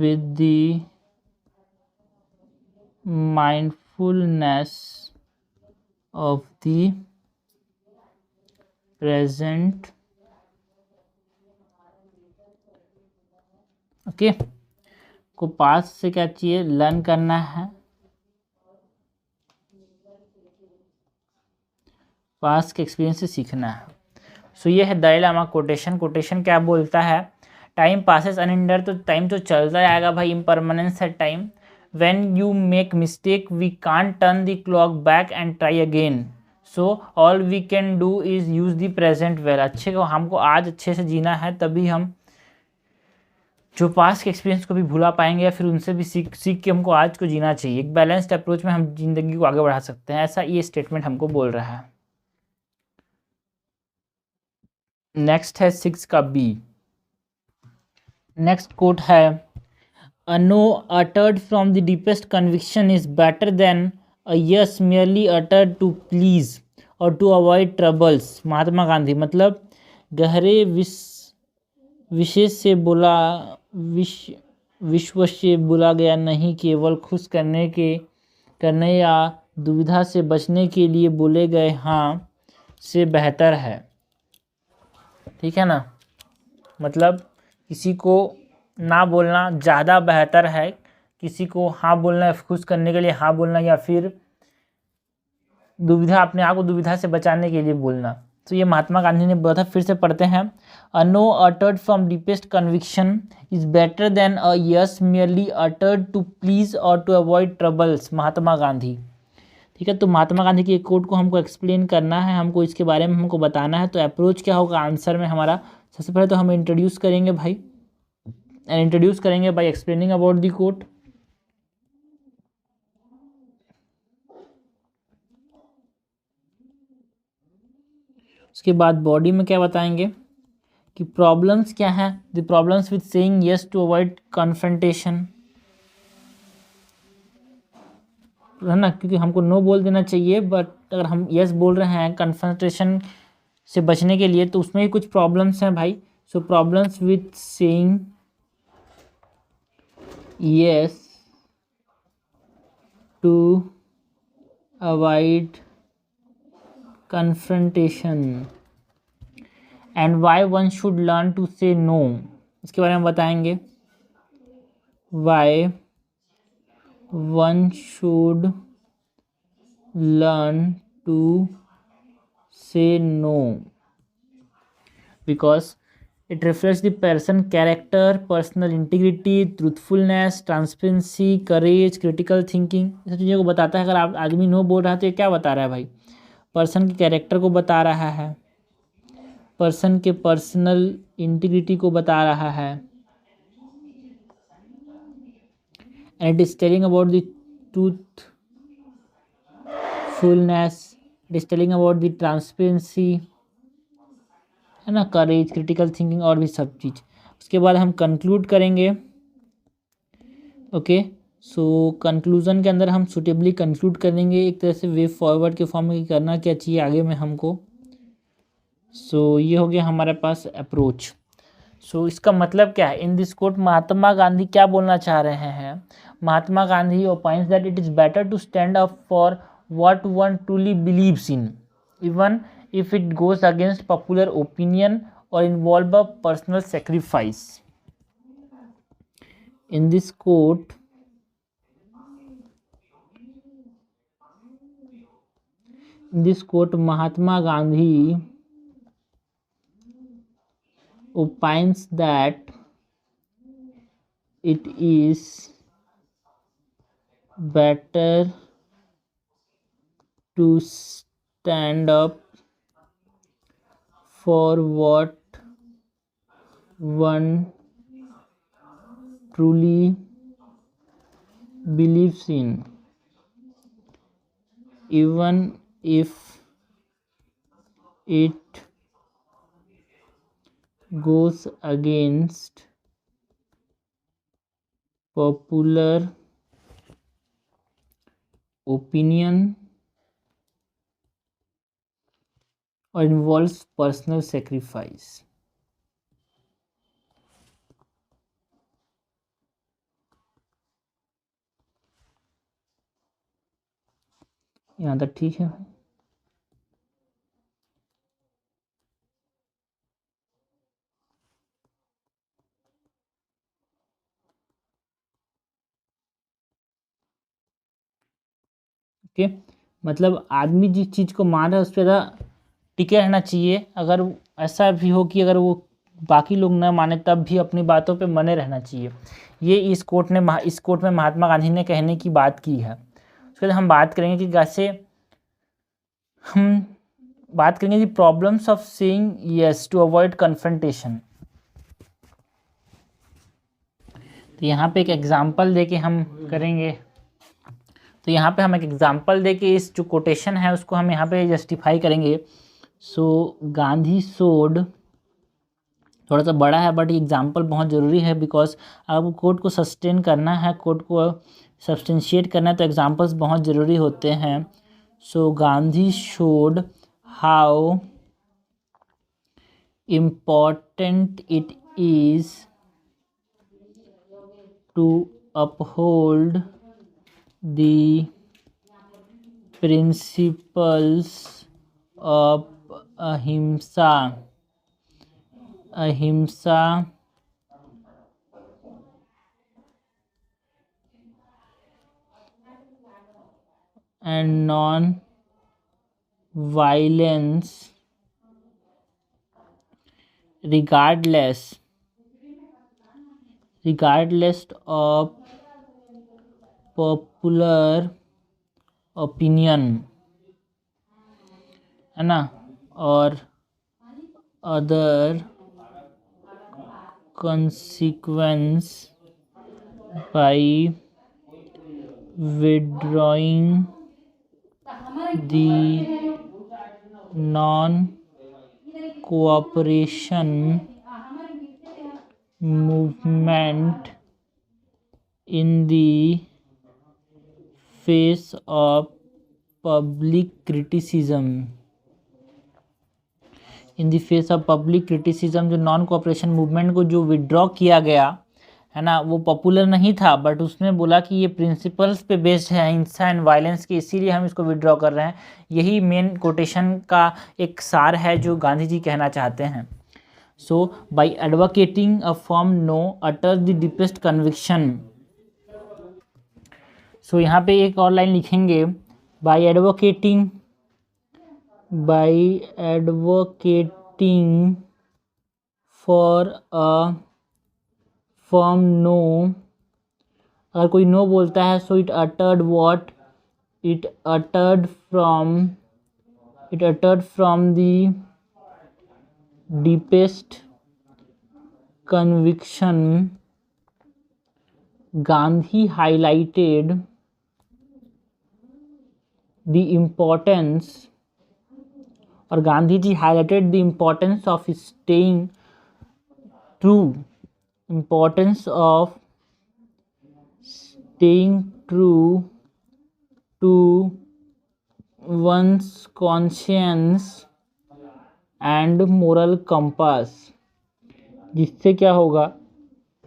with the mindfulness of the present। Okay, को past से क्या चाहिए, learn करना है, past के experience से सीखना है। सो ये है दलाई लामा कोटेशन। कोटेशन क्या बोलता है, टाइम पासेस अनहिंडर, तो टाइम तो चलता जाएगा भाई, इम्परमानेंस है time. When you make mistake we can't turn the clock back and try again, so all we can do is use the present well. अच्छे को हमको आज अच्छे से जीना है, तभी हम जो पास्ट के एक्सपीरियंस को भी भुला पाएंगे या फिर उनसे भी सीख के हमको आज को जीना चाहिए। एक बैलेंस्ड अप्रोच में हम जिंदगी को आगे बढ़ा सकते हैं, ऐसा ये स्टेटमेंट हमको बोल रहा है। नेक्स्ट है 6 का बी। नेक्स्ट कोट है, a no uttered from the deepest conviction is better than a yes merely uttered to please और to avoid troubles. Mahatma Gandhi. मतलब गहरे विशेष से बोला विश्व से बोला गया नहीं, केवल खुश करने या दुविधा से बचने के लिए बोले गए हाँ से बेहतर है। ठीक है ना, मतलब किसी को ना बोलना ज़्यादा बेहतर है किसी को हाँ बोलना है, खुश करने के लिए हाँ बोलना, या फिर दुविधा, अपने आप को दुविधा से बचाने के लिए बोलना। तो ये महात्मा गांधी ने बोला था। फिर से पढ़ते हैं। A no uttered from deepest conviction is better than a yes merely uttered to please और to avoid troubles. Mahatma Gandhi. ठीक है, तो महात्मा गांधी की एक कोट को हमको एक्सप्लेन करना है, हमको इसके बारे में हमको बताना है। तो अप्रोच क्या होगा आंसर में हमारा? सबसे पहले तो हम इंट्रोड्यूस करेंगे भाई, एंड इंट्रोड्यूस करेंगे by explaining about the quote. उसके बाद बॉडी में क्या बताएंगे कि प्रॉब्लम्स क्या हैं, the problems with saying yes to avoid confrontation, है ना, क्योंकि हमको नो बोल देना चाहिए, बट अगर हम यस बोल रहे हैं कन्फ्रंटेशन से बचने के लिए, तो उसमें भी कुछ प्रॉब्लम्स हैं भाई। So problems with saying yes to avoid confrontation and why one should learn to say no, इसके बारे में बताएंगे। Why one should learn to say no, because it reflects the person character, personal integrity, truthfulness, transparency, courage, critical thinking, ये सब चीज़ों को बताता है। अगर आप आदमी नो बोल रहा है तो ये क्या बता रहा है भाई? पर्सन के कैरेक्टर को बता रहा है, पर्सन के पर्सनल इंटीग्रिटी को बता रहा है, and it is telling about the truthfulness, it is telling about the transparency, है ना, करेज, क्रिटिकल थिंकिंग और भी सब चीज़। उसके बाद हम कंक्लूड करेंगे। ओके, सो कंक्लूजन के अंदर हम सुटेबली कंक्लूड करेंगे एक तरह से वे फॉरवर्ड के फॉर्म में करना क्या चाहिए आगे में हमको। सो ये हो गया हमारे पास अप्रोच। सो इसका मतलब क्या है? In this quote Mahatma Gandhi क्या बोलना चाह रहे हैं? Mahatma Gandhi opines that it is better to stand up for what one truly believes in, even if it goes against popular opinion or involve a personal sacrifice. In this quote, Mahatma Gandhi opines that it is better to stand up for what one truly believes in, even if it goes against popular opinion or involves personal sacrifice. यहाँ तक ठीक है? Okay, मतलब आदमी जिस चीज़ को मान रहा है उस पर ज़्यादा टिके रहना चाहिए। अगर ऐसा भी हो कि अगर वो बाकी लोग न माने तब भी अपनी बातों पे मने रहना चाहिए। ये इस कोट में महात्मा गांधी ने कहने की बात की है। उसके बाद हम बात करेंगे कि कैसे हम बात करेंगे the problems of saying yes to avoid confrontation. तो यहाँ पे एक एग्जाम्पल देके हम करेंगे। तो यहाँ पे हम एक एग्जाम्पल देके इस जो कोटेशन है उसको हम यहाँ पे जस्टिफाई करेंगे। सो गांधी सोड, थोड़ा सा बड़ा है बट एग्जाम्पल बहुत ज़रूरी है, बिकॉज आपको कोट को सस्टेन करना है, कोट को सब्सटेंशिएट करना है, तो एग्जाम्पल्स बहुत ज़रूरी होते हैं। So Gandhi showed how important it is to uphold the principles of ahimsa and non-violence regardless of popular opinion, है ना, और other consequence by withdrawing the non-cooperation movement in the face of public criticism. In the face of public criticism, जो non cooperation movement को जो withdraw किया गया है ना, वो पॉपुलर नहीं था, बट उसने बोला कि ये प्रिंसिपल्स पे बेस्ड है, हिंसा एंड वायलेंस के, इसीलिए हम इसको विड्रॉ कर रहे हैं। यही मेन कोटेशन का एक सार है जो गांधी जी कहना चाहते हैं। So by advocating a firm no utter the deepest conviction. So यहाँ पे एक और लाइन लिखेंगे, by advocating for a firm no, अगर कोई नो बोलता है, so it uttered what, it uttered from the deepest conviction. Gandhi highlighted the importance, और Gandhi ji highlighted the importance of staying true, to one's conscience and moral compass, जिससे क्या होगा,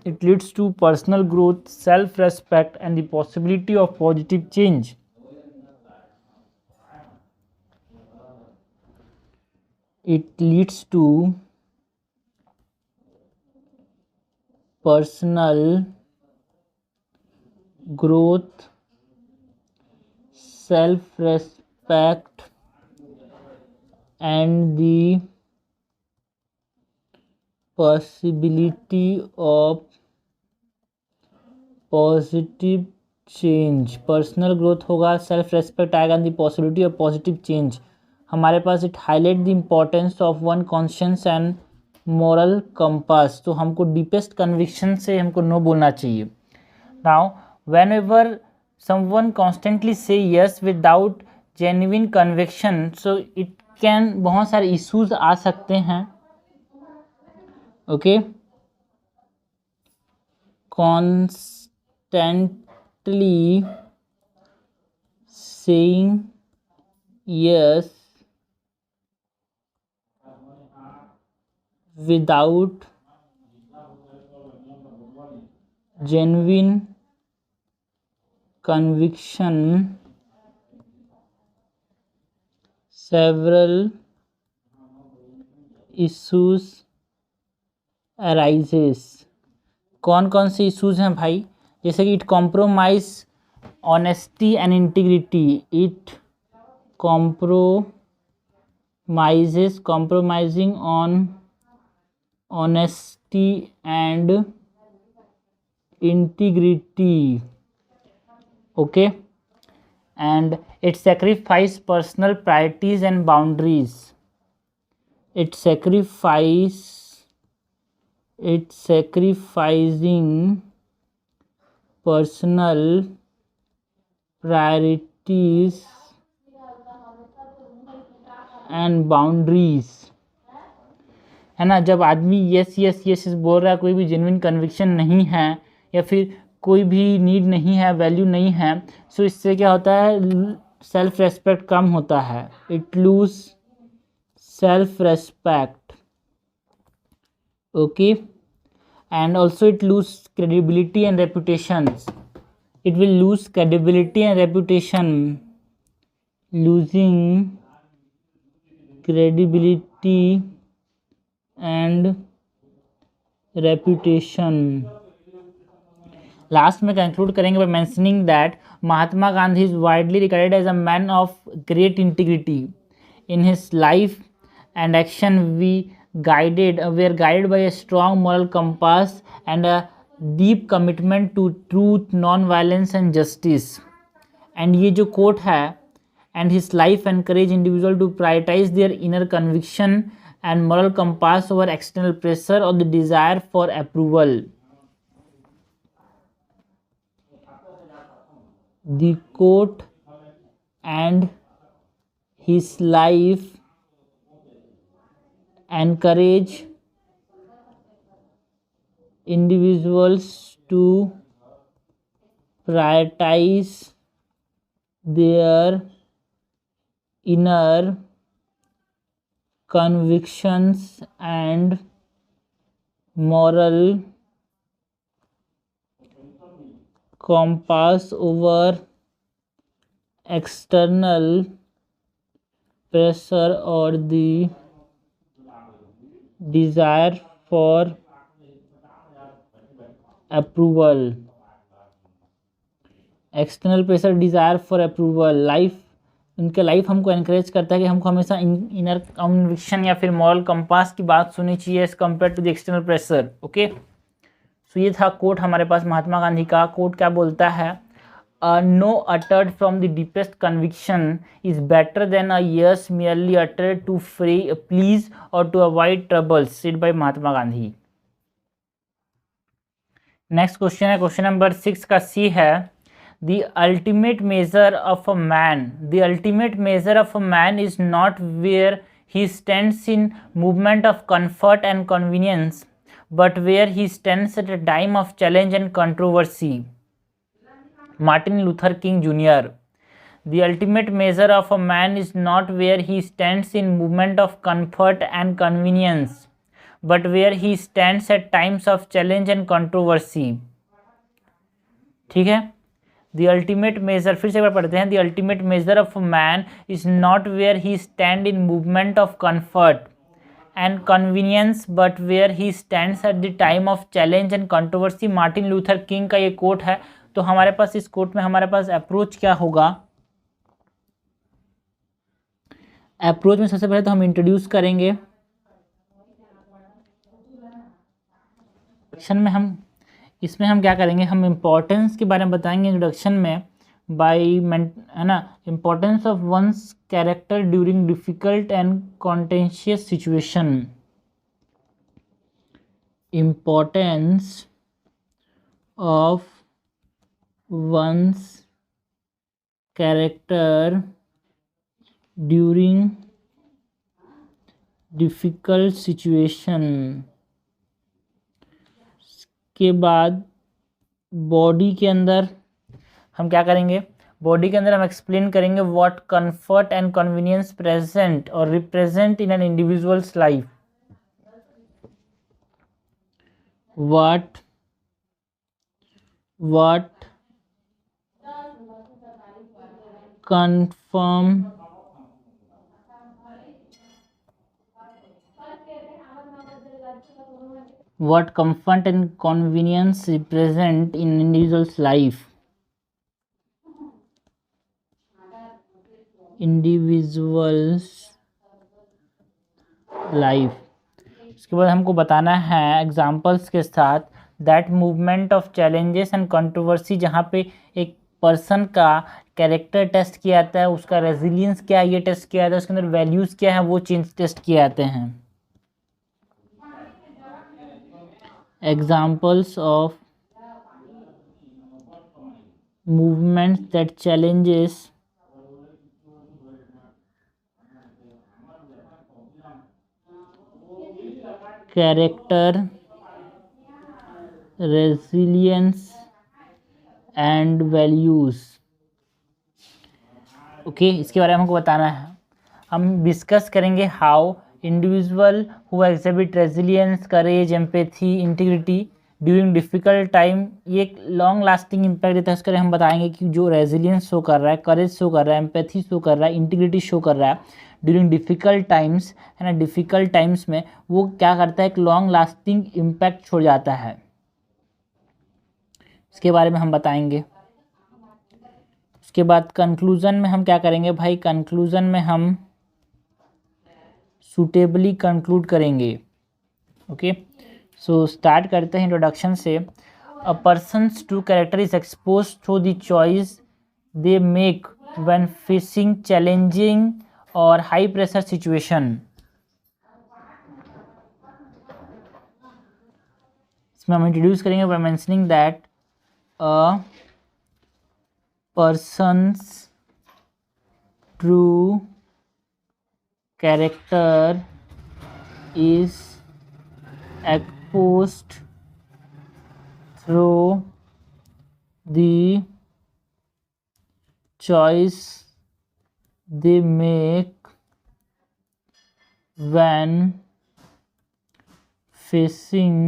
it leads to personal growth, self respect and the possibility of positive change. It leads to personal growth, self-respect and the possibility of positive change. Personal growth होगा, self respect आएगा, the possibility of positive change हमारे पास। It highlight the importance of one conscience and moral compass, तो हमको deepest conviction से हमको no बोलना चाहिए। Now whenever someone constantly say yes without genuine conviction, so it can, बहुत सारे issues आ सकते हैं। Okay, constantly saying yes without genuine conviction, several issues arises। कौन कौन से इश्यूज हैं भाई, जैसे कि it compromise honesty and integrity, it compromising on honesty and integrity, okay, and it sacrifice personal priorities and boundaries, sacrificing personal priorities and boundaries, है ना। जब आदमी यस यस यस बोल रहा है, कोई भी जेन्युइन कन्विक्शन नहीं है या फिर कोई भी नीड नहीं है, वैल्यू नहीं है, सो इससे क्या होता है, सेल्फ रेस्पेक्ट कम होता है, it lose self respect, okay, and also it lose credibility and reputations, it will lose credibility and reputation, losing credibility and reputation। Last में कंक्लूड करेंगे by mentioning that Mahatma Gandhi is widely regarded as a man of great integrity in his life and action we are guided by a strong moral compass and a deep commitment to truth, non-violence and justice. And ये जो coat है, and his life encourage individual to prioritize their inner conviction and moral compass over external pressure or the desire for approval. The quote and his life encourage individuals to prioritize their inner convictions and moral compass over external pressure or the desire for approval. External pressure, desire for approval, life उनके life हमको इनक्रेज करता है कि हमको हमेशा inner conviction या फिर moral compass की बात सुननी चाहिए as compare to the external pressure. Okay, so ये था कोट हमारे पास महात्मा गांधी का. कोट क्या बोलता है? No uttered from the deepest conviction is better than a yes merely uttered to please और to avoid troubles, said by Mahatma Gandhi. Next question है question number 6 का सी है the ultimate measure of a man is not where he stands in movement of comfort and convenience, but where he stands at a time of challenge and controversy. Martin Luther King Jr. The ultimate measure of a man is not where he stands in movement of comfort and convenience, but where he stands at times of challenge and controversy. ठीक है, The ultimate measure, फिर से एक बार पढ़ते हैं. The ultimate measure of a man is not where he stand in movement of comfort and convenience, but where he stands at the time of challenge and controversy. Martin Luther king का ये coat है. तो हमारे पास इस coat में हमारे पास approach क्या होगा? अप्रोच में सबसे पहले तो हम इंट्रोड्यूस करेंगे. सेक्शन में हम इसमें हम क्या करेंगे? हम इम्पोर्टेंस के बारे में बताएंगे इंट्रोडक्शन में. है ना, importance of one's character during difficult and contentious situation. Importance of one's character during difficult situation. के बाद बॉडी के अंदर हम क्या करेंगे? बॉडी के अंदर हम एक्सप्लेन करेंगे what comfort and convenience present और represent in an individual's life. What confirm what comfort and convenience represent in individual's life. उसके बाद हमको बताना है एग्जाम्पल्स के साथ that movement of challenges and controversy, जहाँ पे एक पर्सन का कैरेक्टर टेस्ट किया जाता है, उसका रेजिलियंस क्या है ये टेस्ट किया जाता है, उसके अंदर वैल्यूज़ क्या है वो चेंज टेस्ट किए जाते हैं. Examples of movements that challenges character, resilience and values. Okay, इसके बारे में हमको बताना है. हम डिस्कस करेंगे how individual who exhibit resilience, courage, empathy, integrity during difficult time, ये एक लॉन्ग लास्टिंग इम्पैक्ट देता है. उसके हम बताएंगे कि जो रेजिलियंस शो कर रहा है, करेज शो कर रहा है, एम्पैथी शो कर रहा है, इंटीग्रिटी शो कर रहा है ड्यूरिंग डिफ़िकल्ट टाइम्स, है ना, डिफ़िकल्ट टाइम्स में वो क्या करता है? एक लॉन्ग लास्टिंग इम्पैक्ट छोड़ जाता है. इसके बारे में हम बताएंगे। उसके बाद कंक्लूज़न में हम क्या करेंगे भाई, कंक्लूज़न में हम सूटेबली कंक्लूड करेंगे। ओके, सो स्टार्ट करते हैं इंट्रोडक्शन से। A person's true character is expose through the choice they make when facing challenging और हाई प्रेशर सिचुएशन। इसमें हम इंट्रोड्यूस करेंगे by mentioning that a person's true character is exposed through the choice they make when facing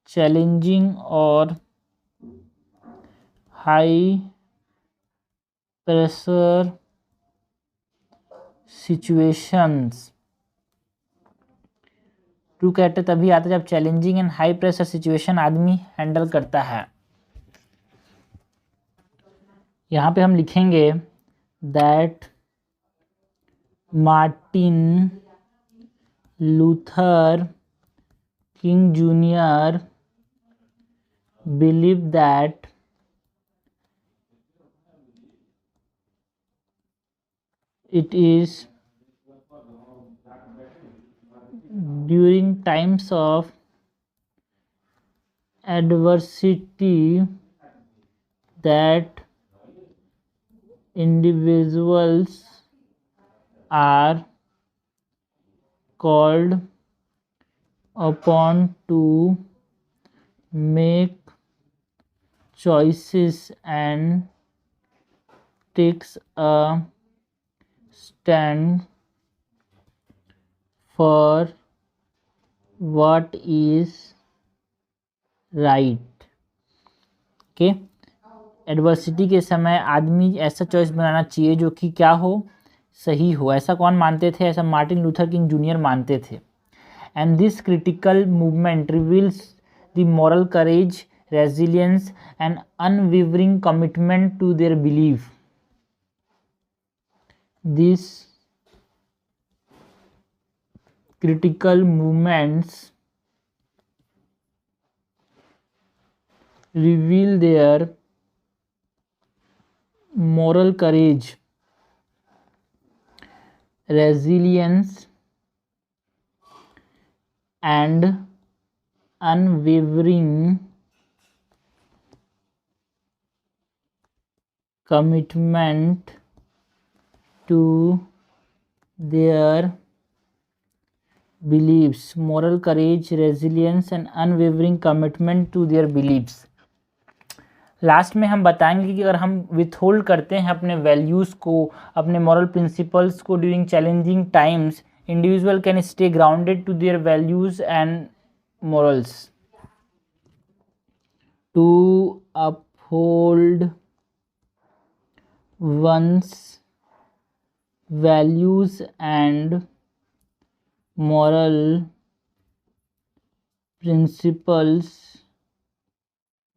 challenging or high pressure situations. True character तभी आता है जब challenging and high pressure situation आदमी handle करता है। यहाँ पे हम लिखेंगे that Martin Luther King junior believe that it is during times of adversity that individuals are called upon to make choices and takes a stand for what is right। Okay, adversity के समय आदमी ऐसा choice बनाना चाहिए जो कि क्या हो, सही हो। ऐसा कौन मानते थे? ऐसा मार्टिन लूथर किंग जूनियर मानते थे। And this critical movement reveals the moral courage, resilience and unwavering commitment to their belief. These critical movements reveal their moral courage, resilience, and unwavering commitment to their beliefs। moral courage, resilience and unwavering commitment to their beliefs। Last में हम बताएंगे कि अगर हम withhold करते हैं अपने values को, अपने मॉरल प्रिंसिपल्स को during challenging times, individual can stay grounded to their values and morals। to uphold one's values and moral principles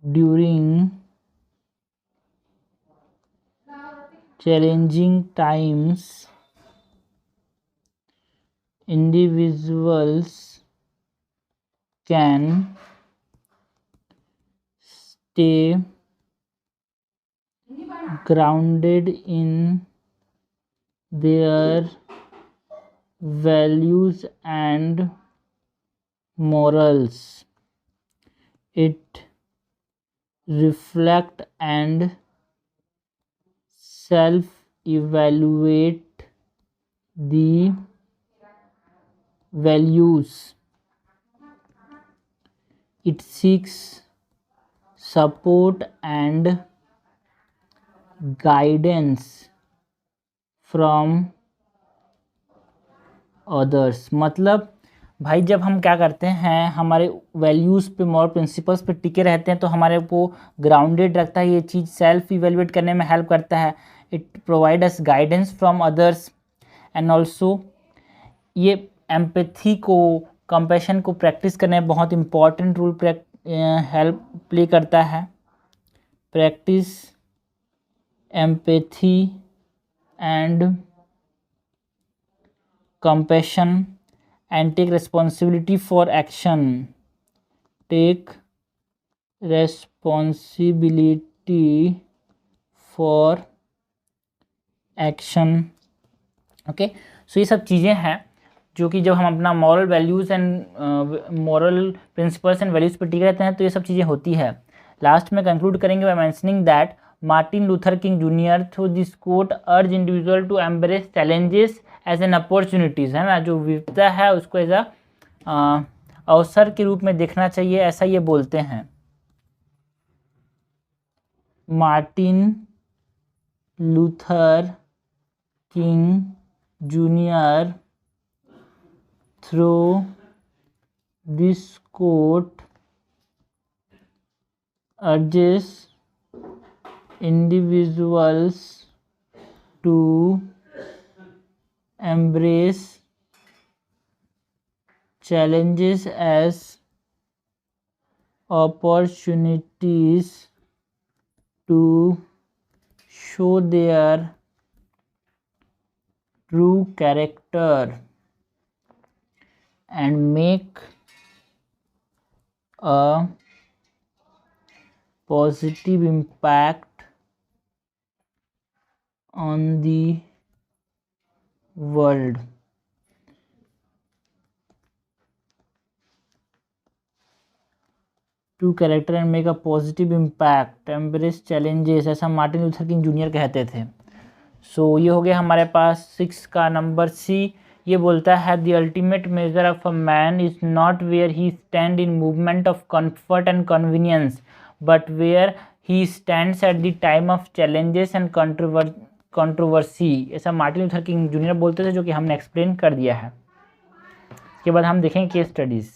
during challenging times, individuals can stay grounded in their values and morals। it reflect and self-evaluate the values it seeks support and guidance from others। मतलब भाई जब हम क्या करते हैं, हमारे values पे, moral principles पे टिके रहते हैं तो हमारे को ग्राउंडेड रखता है। ये चीज़ सेल्फ इवेलुएट करने में हेल्प करता है। It provide us guidance from others and also ये एम्पैथी को, कंपैशन को प्रैक्टिस करने में बहुत इंपॉर्टेंट रोल हेल्प प्ले करता है। Practice empathy and compassion and take responsibility for action. Take responsibility for action. Okay, so ये सब चीज़ें हैं जो कि जब हम अपना moral values and moral principles and values पर टिके रहते हैं तो ये सब चीज़ें होती है। लास्ट में कंक्लूड करेंगे by mentioning that Martin Luther King Junior through this quote urge individual to embrace challenges as an opportunities, है ना, जो विविधता है उसको एज अवसर के रूप में देखना चाहिए, ऐसा ये बोलते हैं। Martin Luther King junior through this quote urges individuals to embrace challenges as opportunities to show their true character and make a positive impact on the world। To character and make a positive impact, embrace challenges, ऐसा Martin Luther King Junior कहते थे। सो ये हो गया हमारे पास 6 का number C. ये बोलता है the ultimate measure of a man is not where he stand in movement of comfort and convenience but where he stands at the time of challenges and controversy. ऐसा मार्टिन लूथर किंग जूनियर बोलते थे, जो कि हमने explain कर दिया है। इसके बाद हम देखेंगे केस स्टडीज़।